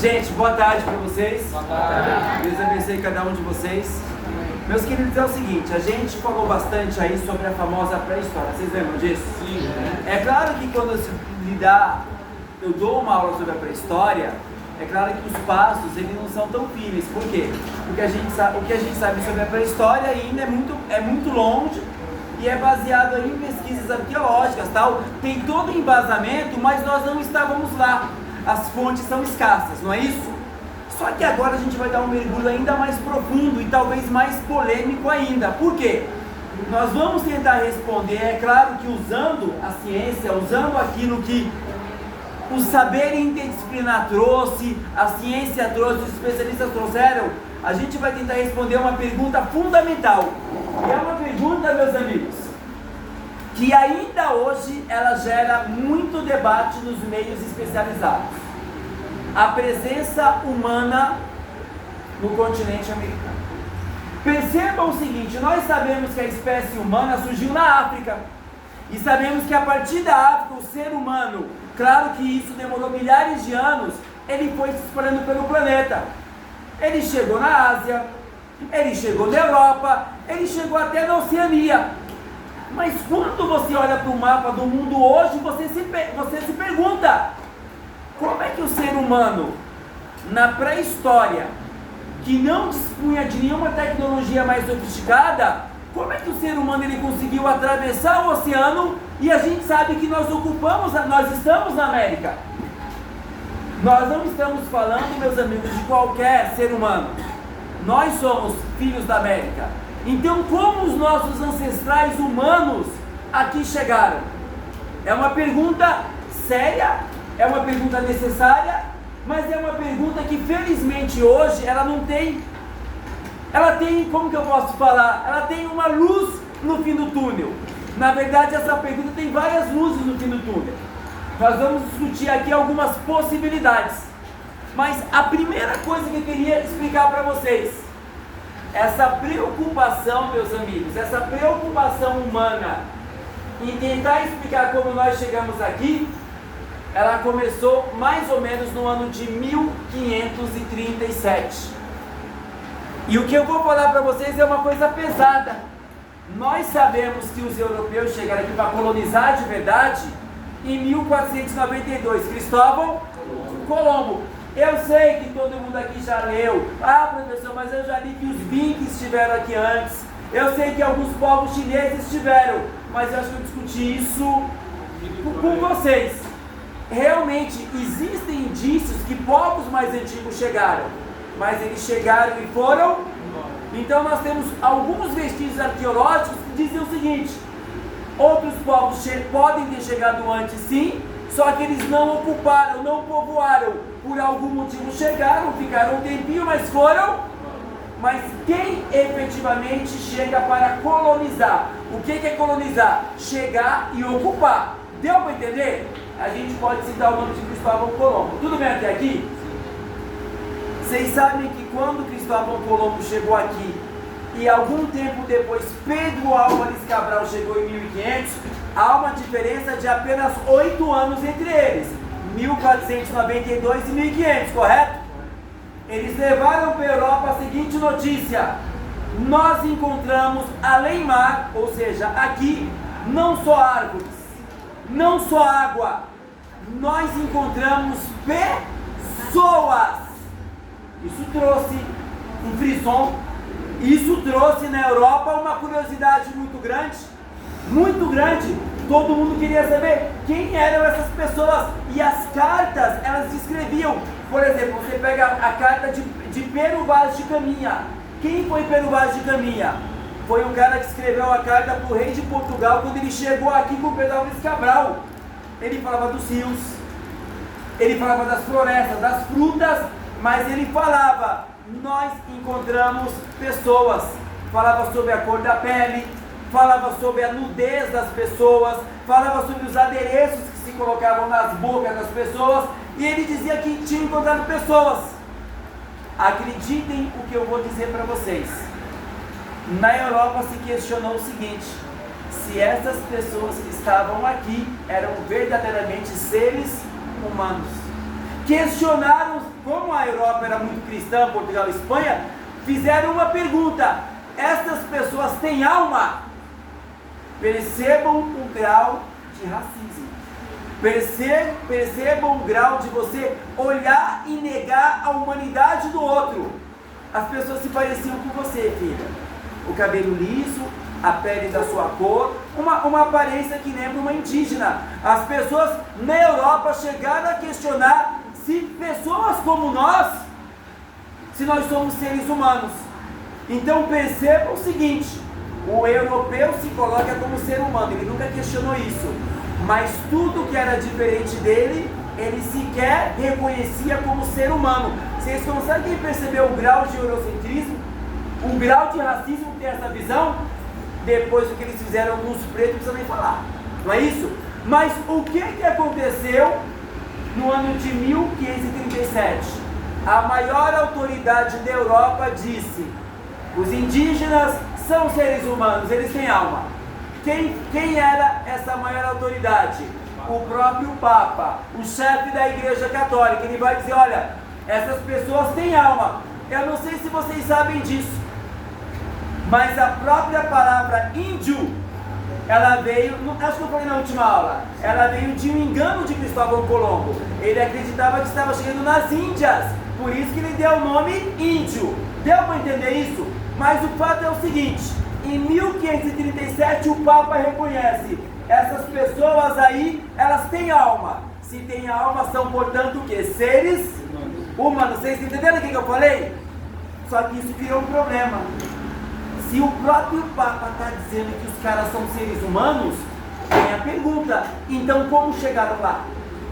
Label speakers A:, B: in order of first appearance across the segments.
A: Gente, boa tarde para vocês.
B: Boa tarde.
A: Deus abençoe cada um de vocês. Meus queridos, é o seguinte, a gente falou bastante aí sobre a famosa pré-história. Vocês lembram disso?
B: Sim.
A: É claro que quando eu dou uma aula sobre a pré-história, é claro que os passos eles não são tão firmes. Por quê? Porque o que a gente sabe sobre a pré-história ainda é muito longe e é baseado aí em pesquisas arqueológicas, tal. Tem todo o embasamento, mas nós não estávamos lá. As fontes são escassas, não é isso? Só que agora a gente vai dar um mergulho ainda mais profundo e talvez mais polêmico ainda. Por quê? Nós vamos tentar responder, é claro que usando a ciência, usando aquilo que o saber interdisciplinar trouxe, a ciência trouxe, os especialistas trouxeram, a gente vai tentar responder uma pergunta fundamental. E é uma pergunta, meus amigos, que ainda hoje ela gera muito debate nos meios especializados. A presença humana no continente americano. Percebam o seguinte, nós sabemos que a espécie humana surgiu na África. E sabemos que a partir da África, o ser humano, claro que isso demorou milhares de anos, ele foi se espalhando pelo planeta. Ele chegou na Ásia, ele chegou na Europa, ele chegou até na Oceania. Mas quando você olha para o mapa do mundo hoje, você se pergunta, como é que o ser humano, na pré-história, que não dispunha de nenhuma tecnologia mais sofisticada, como é que o ser humano ele conseguiu atravessar o oceano e a gente sabe que nós estamos na América? Nós não estamos falando, meus amigos, de qualquer ser humano. Nós somos filhos da América. Então, como os nossos ancestrais humanos aqui chegaram? É uma pergunta séria, é uma pergunta necessária, mas é uma pergunta que felizmente hoje ela tem, como que eu posso falar? Ela tem uma luz no fim do túnel. Na verdade, essa pergunta tem várias luzes no fim do túnel. Nós vamos discutir aqui algumas possibilidades. Mas a primeira coisa que eu queria explicar para vocês, essa preocupação, meus amigos, essa preocupação humana em tentar explicar como nós chegamos aqui, ela começou mais ou menos no ano de 1537. E o que eu vou falar para vocês é uma coisa pesada. Nós sabemos que os europeus chegaram aqui para colonizar de verdade em 1492, Cristóvão Colombo. Eu sei que todo mundo aqui já leu. Ah, professor, mas eu já li que os vikings estiveram aqui antes. Eu sei que alguns povos chineses estiveram, mas eu acho que eu discuti isso com vocês. Realmente existem indícios que povos mais antigos chegaram, mas eles chegaram e foram. Então nós temos alguns vestígios arqueológicos que dizem o seguinte: outros povos podem ter chegado antes, sim, só que eles não ocuparam, não povoaram, por algum motivo chegaram, ficaram um tempinho, mas foram. Mas quem efetivamente chega para colonizar? O que é colonizar? Chegar e ocupar. Deu para entender? A gente pode citar o nome de Cristóvão Colombo. Tudo bem até aqui? Vocês sabem que quando Cristóvão Colombo chegou aqui e algum tempo depois Pedro Álvares Cabral chegou em 1500, há uma diferença de apenas 8 anos entre eles, 1492 e 1500, correto? Eles levaram para a Europa a seguinte notícia: nós encontramos além mar, ou seja, aqui, não só árvores, não só água, nós encontramos pessoas. Isso trouxe um frisson, isso trouxe na Europa uma curiosidade muito grande, todo mundo queria saber quem eram essas pessoas, e as cartas, elas descreviam, por exemplo, você pega a carta de Pero Vaz de Caminha. Quem foi Pero Vaz de Caminha? Foi um cara que escreveu a carta para o rei de Portugal quando ele chegou aqui com Pedro Álvares Cabral. Ele falava dos rios, ele falava das florestas, das frutas, mas ele falava, nós encontramos pessoas, falava sobre a cor da pele, falava sobre a nudez das pessoas, falava sobre os adereços que se colocavam nas bocas das pessoas, e ele dizia que tinha encontrado pessoas. Acreditem o que eu vou dizer para vocês. Na Europa se questionou o seguinte: se essas pessoas que estavam aqui eram verdadeiramente seres humanos. Questionaram como a Europa era muito cristã, Portugal e Espanha, fizeram uma pergunta: essas pessoas têm alma? Percebam o grau de racismo. Percebam o grau de você olhar e negar a humanidade do outro. As pessoas se pareciam com você, filha. O cabelo liso, a pele da sua cor, uma aparência que lembra uma indígena. As pessoas na Europa chegaram a questionar se pessoas como nós, se nós somos seres humanos. Então percebam o seguinte: o europeu se coloca como ser humano, ele nunca questionou isso, mas tudo que era diferente dele, ele sequer reconhecia como ser humano. Vocês conseguem perceber o grau de eurocentrismo, o grau de racismo que tem essa visão? Depois do que eles fizeram com os pretos, não precisa nem falar, não é isso? Mas o que aconteceu no ano de 1537? A maior autoridade da Europa disse: os indígenas são seres humanos, eles têm alma. Quem era essa maior autoridade? O próprio Papa, o chefe da Igreja Católica. Ele vai dizer: olha, essas pessoas têm alma. Eu não sei se vocês sabem disso, mas a própria palavra índio, ela veio, acho que eu falei na última aula, ela veio de um engano de Cristóvão Colombo. Ele acreditava que estava chegando nas Índias, por isso que ele deu o nome índio. Deu para entender isso? Mas o fato é o seguinte: em 1537 o Papa reconhece: essas pessoas aí, elas têm alma. Se têm alma, são, portanto, o quê? Seres humanos. Vocês entenderam o que eu falei? Só que isso criou um problema. Se o próprio Papa está dizendo que os caras são seres humanos, vem a pergunta: então como chegaram lá?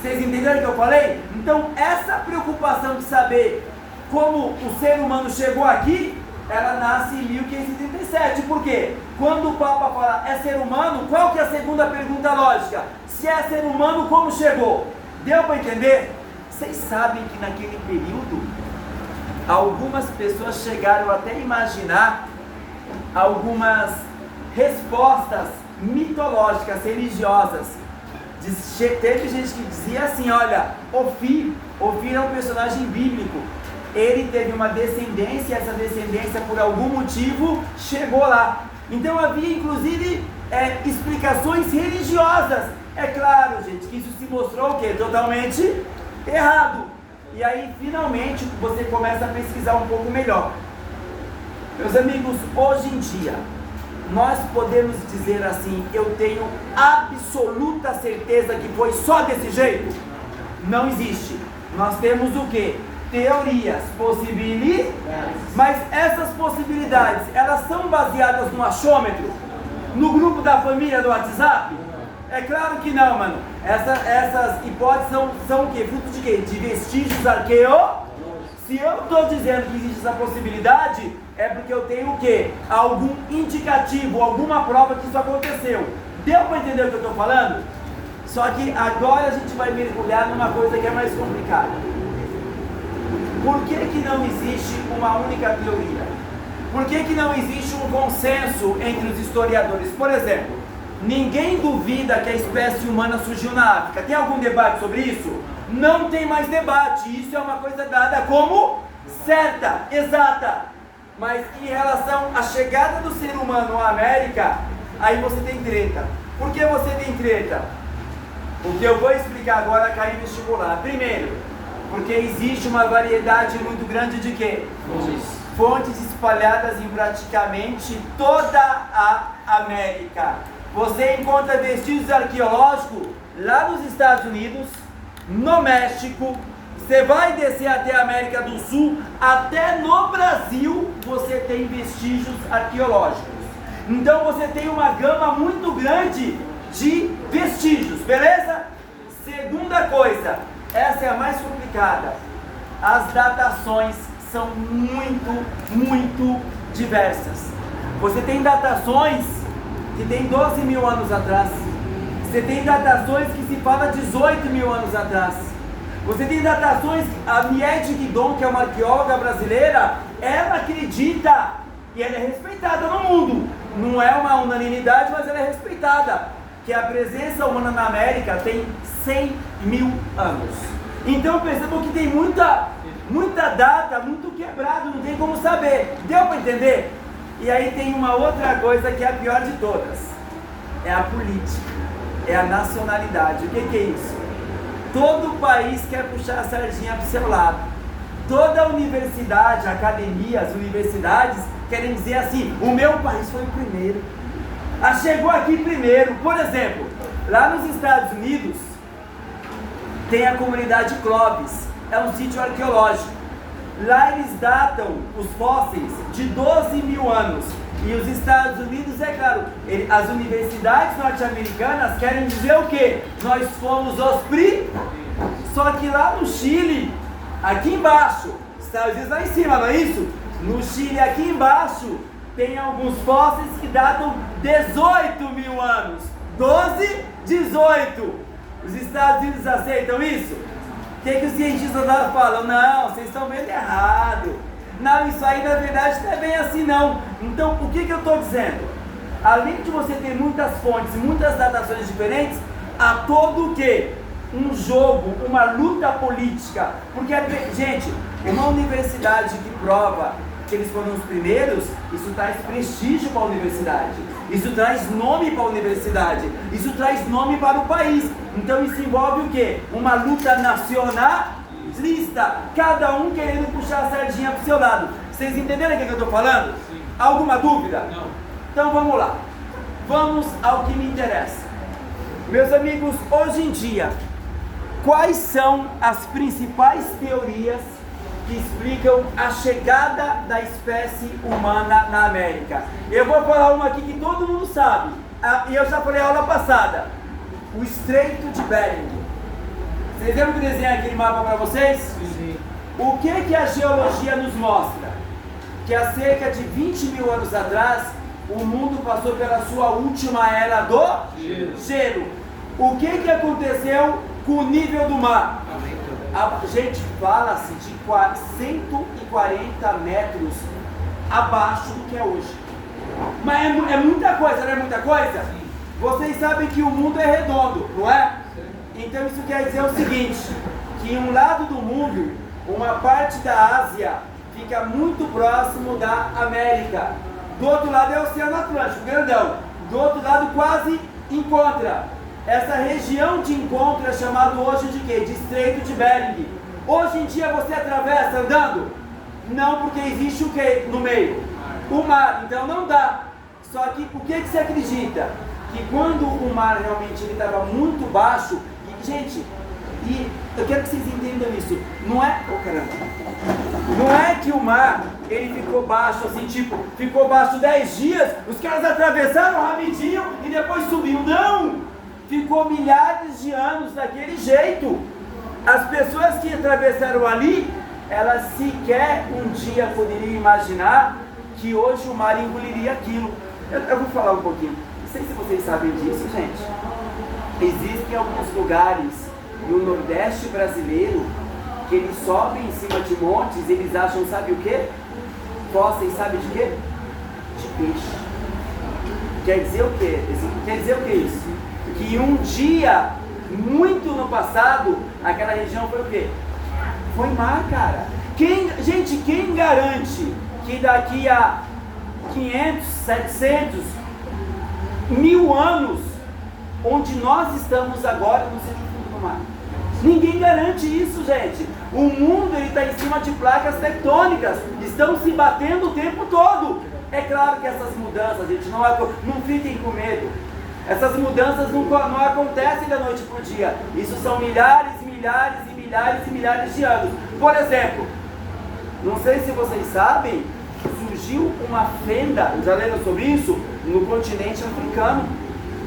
A: Vocês entenderam o que eu falei? Então essa preocupação de saber como o ser humano chegou aqui, ela nasce em 1537. Por quê? Quando o Papa fala é ser humano, qual que é a segunda pergunta lógica? Se é ser humano, como chegou? Deu para entender? Vocês sabem que naquele período, algumas pessoas chegaram até a imaginar algumas respostas mitológicas, religiosas. Teve gente que dizia assim: olha, Ofir é um personagem bíblico, ele teve uma descendência, essa descendência por algum motivo chegou lá. Então havia inclusive explicações religiosas. É claro, gente, que isso se mostrou o quê? Totalmente errado. E aí finalmente você começa a pesquisar um pouco melhor. Meus amigos, hoje em dia nós podemos dizer assim: eu tenho absoluta certeza que foi só desse jeito? Não existe. Nós temos o quê? Teorias, possibilidades, mas essas possibilidades, elas são baseadas no achômetro? No grupo da família do WhatsApp? É claro que não, mano. Essas hipóteses são o quê? Fruto de quê? De vestígios arqueológicos. Se eu estou dizendo que existe essa possibilidade, é porque eu tenho o quê? Algum indicativo, alguma prova que isso aconteceu. Deu para entender o que eu estou falando? Só que agora a gente vai mergulhar numa coisa que é mais complicada. Por que não existe uma única teoria? Por que não existe um consenso entre os historiadores? Por exemplo, ninguém duvida que a espécie humana surgiu na África. Tem algum debate sobre isso? Não tem mais debate. Isso é uma coisa dada como certa, exata. Mas em relação à chegada do ser humano à América, aí você tem treta. Por que você tem treta? O que eu vou explicar agora cai no vestibular. Primeiro, porque existe uma variedade muito grande de quê? Fontes espalhadas em praticamente toda a América. Você encontra vestígios arqueológicos lá nos Estados Unidos, no México, você vai descer até a América do Sul, até no Brasil você tem vestígios arqueológicos. Então você tem uma gama muito grande de vestígios, beleza? Segunda coisa, essa é a mais complicada: as datações são muito diversas. Você tem datações que tem 12 mil anos atrás, você tem datações que se fala 18 mil anos atrás, você tem datações, a Miete Guidon, que é uma arqueóloga brasileira, ela acredita, e ela é respeitada no mundo, não é uma unanimidade, mas ela é respeitada, que a presença humana na América tem 100 mil anos. Então percebam que tem muita data, muito quebrado, não tem como saber. Deu para entender? E aí tem uma outra coisa que é a pior de todas. É a política, é a nacionalidade. O que é isso? Todo país quer puxar a sardinha para o seu lado. Toda universidade, academia, as universidades querem dizer assim: o meu país foi o primeiro. Chegou aqui primeiro. Por exemplo, lá nos Estados Unidos tem a comunidade Clovis. É um sítio arqueológico. Lá eles datam os fósseis de 12 mil anos. E os Estados Unidos, é claro, as universidades norte-americanas querem dizer o quê? Nós fomos os Só que lá no Chile, aqui embaixo, Estados Unidos lá em cima, não é isso? No Chile, aqui embaixo, tem alguns fósseis que datam 18 mil anos. 12, 18. Os Estados Unidos aceitam isso? O que os cientistas lá falam? Não, vocês estão vendo errado. Não, isso aí na verdade não é bem assim não. Então, o que eu estou dizendo? Além de você ter muitas fontes, muitas datações diferentes, há todo o quê? Um jogo, uma luta política. Porque, gente, uma universidade que prova que eles foram os primeiros, isso traz prestígio para a universidade. Isso traz nome para a universidade. Isso traz nome para o país. Então isso envolve o quê? Uma luta nacionalista. Cada um querendo puxar a sardinha para o seu lado. Vocês entenderam o que eu estou falando? Sim. Alguma dúvida? Não. Então vamos lá. Vamos ao que me interessa. Meus amigos, hoje em dia, quais são as principais teorias que explicam a chegada da espécie humana na América? Eu vou falar uma aqui que todo mundo sabe, e eu já falei a aula passada: o Estreito de Bering. Vocês lembram que eu desenhei aquele mapa para vocês? Sim. O que a geologia nos mostra? Que há cerca de 20 mil anos atrás, o mundo passou pela sua última era do gelo. O que aconteceu com o nível do mar? A gente fala-se de 140 metros abaixo do que é hoje. Mas é muita coisa, não é muita coisa? Vocês sabem que o mundo é redondo, não é? Então isso quer dizer o seguinte, que um lado do mundo, uma parte da Ásia, fica muito próximo da América. Do outro lado é o Oceano Atlântico, grandão. Do outro lado quase encontra. Essa região de encontro é chamada hoje de quê? De Estreito de Bering. Hoje em dia você atravessa andando? Não, porque existe o quê no meio? O mar, então não dá. Só que o que você acredita? Que quando o mar realmente estava muito baixo, e, gente, e eu quero que vocês entendam isso, não é, não é que o mar ele ficou baixo assim, tipo, ficou baixo 10 dias, os caras atravessaram rapidinho e depois subiu, não! Ficou milhares de anos daquele jeito. As pessoas que atravessaram ali, elas sequer um dia poderiam imaginar que hoje o mar engoliria aquilo. Eu vou falar um pouquinho. Não sei se vocês sabem disso, gente. Existem alguns lugares no Nordeste brasileiro que eles sobem em cima de montes e eles acham, sabe o quê? Fósseis, sabe de quê? De peixe. Quer dizer o quê? Quer dizer o que isso? Que um dia, muito no passado, aquela região foi o quê? Foi mar, cara. Gente, quem garante que daqui a 500, 700, 1000 anos, onde nós estamos agora, não seja o fundo do mar? Ninguém garante isso, gente. O mundo está em cima de placas tectônicas, estão se batendo o tempo todo. É claro que essas mudanças, gente, não fiquem com medo. Essas mudanças não acontecem da noite para o dia. Isso são milhares, milhares e milhares e milhares de anos. Por exemplo, não sei se vocês sabem, surgiu uma fenda, já leram sobre isso? No continente africano.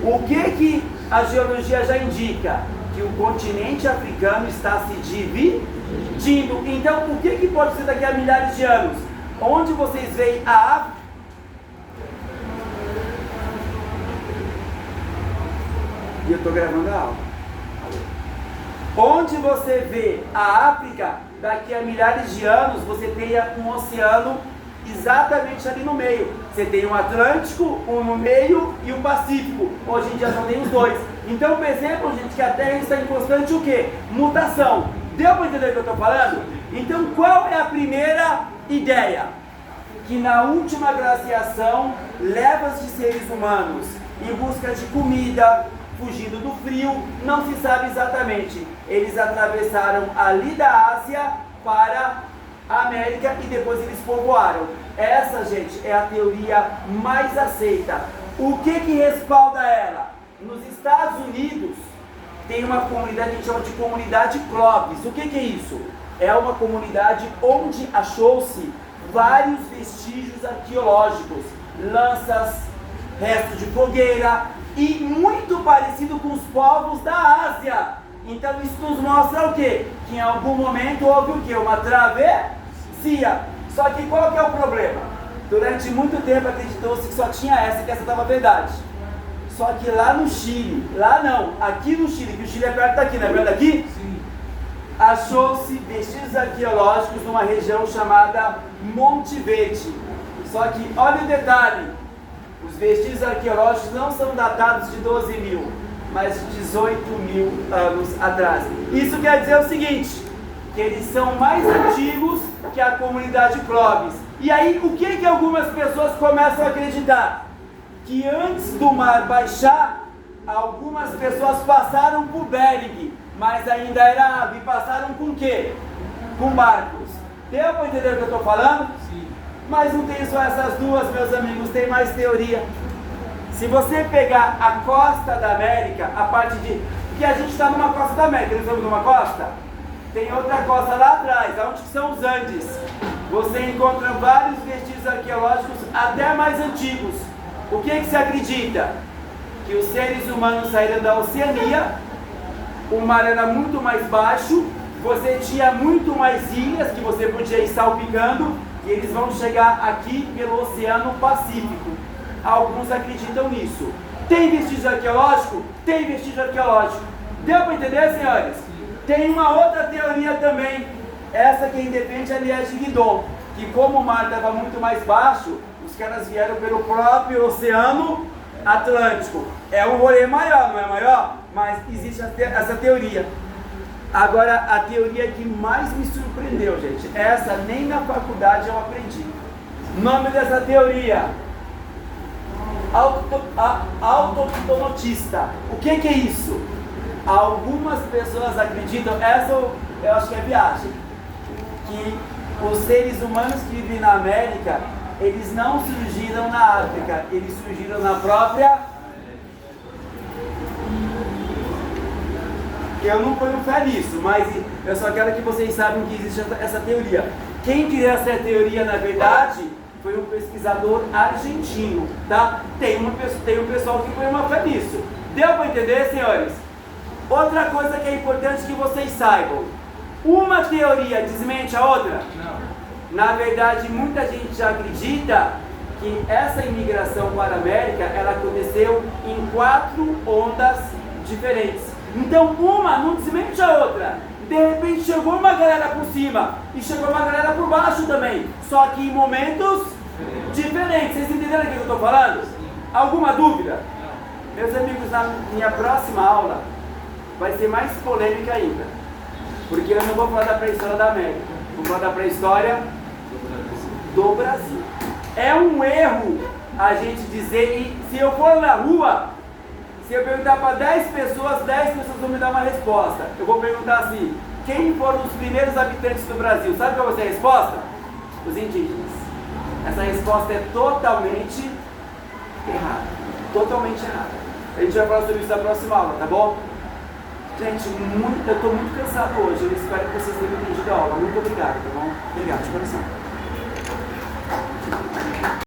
A: O que a geologia já indica? Que o continente africano está se dividindo. Então, o que pode ser daqui a milhares de anos? Onde vocês veem a África? E eu estou gravando a aula. Onde você vê a África, daqui a milhares de anos, você tem um oceano exatamente ali no meio. Você tem um Atlântico, um no meio e o Pacífico. Hoje em dia só tem os dois. Então percebam, gente, que a Terra está em constante o quê? Mutação. Deu para entender o que eu estou falando? Então, qual é a primeira ideia? Que na última glaciação, levas de seres humanos em busca de comida, fugindo do frio, não se sabe exatamente. Eles atravessaram ali da Ásia para a América e depois eles povoaram. Essa, gente, é a teoria mais aceita. O que respalda ela? Nos Estados Unidos tem uma comunidade que a gente chama de comunidade Clovis. O que é isso? É uma comunidade onde achou-se vários vestígios arqueológicos, lanças, restos de fogueira e muito parecido com os povos da Ásia. Então isso nos mostra o quê? Que em algum momento houve o quê? Uma travessia. Só que qual que é o problema? Durante muito tempo acreditou-se que só tinha essa, que essa estava verdade. Só que lá no Chile, lá não, aqui no Chile, que o Chile é perto daqui, não é perto daqui? Sim. Achou-se vestígios arqueológicos numa região chamada Monte Verde. Só que, olha o detalhe, os vestígios arqueológicos não são datados de 12 mil, mas de 18 mil anos atrás. Isso quer dizer o seguinte, que eles são mais antigos que a comunidade Clovis. E aí, o que algumas pessoas começam a acreditar? Que antes do mar baixar, algumas pessoas passaram por Bering, mas ainda era água, e passaram com o quê? Com barcos. Deu para entender o que eu estou falando? Sim. Mas não tem só essas duas, meus amigos, tem mais teoria. Se você pegar a costa da América, a parte de... Porque a gente está numa costa da América, nós estamos numa costa? Tem outra costa lá atrás, onde são os Andes. Você encontra vários vestígios arqueológicos até mais antigos. O que se acredita? Que os seres humanos saíram da Oceania, o mar era muito mais baixo, você tinha muito mais ilhas que você podia ir salpicando, e eles vão chegar aqui pelo Oceano Pacífico. Alguns acreditam nisso. Tem vestígio arqueológico? Tem vestígio arqueológico. Deu para entender, senhores? Tem uma outra teoria também, essa quem defende é Elias de Guidon, que como o mar estava muito mais baixo, os caras vieram pelo próprio Oceano Atlântico. É um rolê maior, não é maior? Mas existe essa teoria. Agora, a teoria que mais me surpreendeu, gente, essa nem na faculdade eu aprendi. O nome dessa teoria, autoptonotista. O que é isso? Algumas pessoas acreditam, essa eu acho que é viagem, que os seres humanos que vivem na América, eles não surgiram na África, eles surgiram na própria... Eu não ponho fé nisso, mas eu só quero que vocês saibam que existe essa teoria. Quem criou essa teoria, na verdade, foi um pesquisador argentino, tá? Tem um pessoal que põe uma fé nisso. Deu para entender, senhores? Outra coisa que é importante que vocês saibam. Uma teoria desmente a outra? Não. Na verdade, muita gente já acredita que essa imigração para a América, ela aconteceu em 4 ondas diferentes. Então, uma não desmente a outra. De repente, chegou uma galera por cima e chegou uma galera por baixo também. Só que em momentos diferentes. Vocês entenderam o que eu estou falando? Alguma dúvida? Meus amigos, na minha próxima aula vai ser mais polêmica ainda. Porque eu não vou falar da pré-história da América. Vou falar da pré-história do Brasil. É um erro a gente dizer, e se eu for na rua, se eu perguntar para 10 pessoas vão me dar uma resposta. Eu vou perguntar assim, quem foram os primeiros habitantes do Brasil? Sabe qual vai ser a resposta? Os indígenas. Essa resposta é totalmente errada. Totalmente errada. A gente vai falar sobre isso na próxima aula, tá bom? Gente, eu estou muito cansado hoje. Eu espero que vocês tenham entendido a aula. Muito obrigado, tá bom? Obrigado, de coração.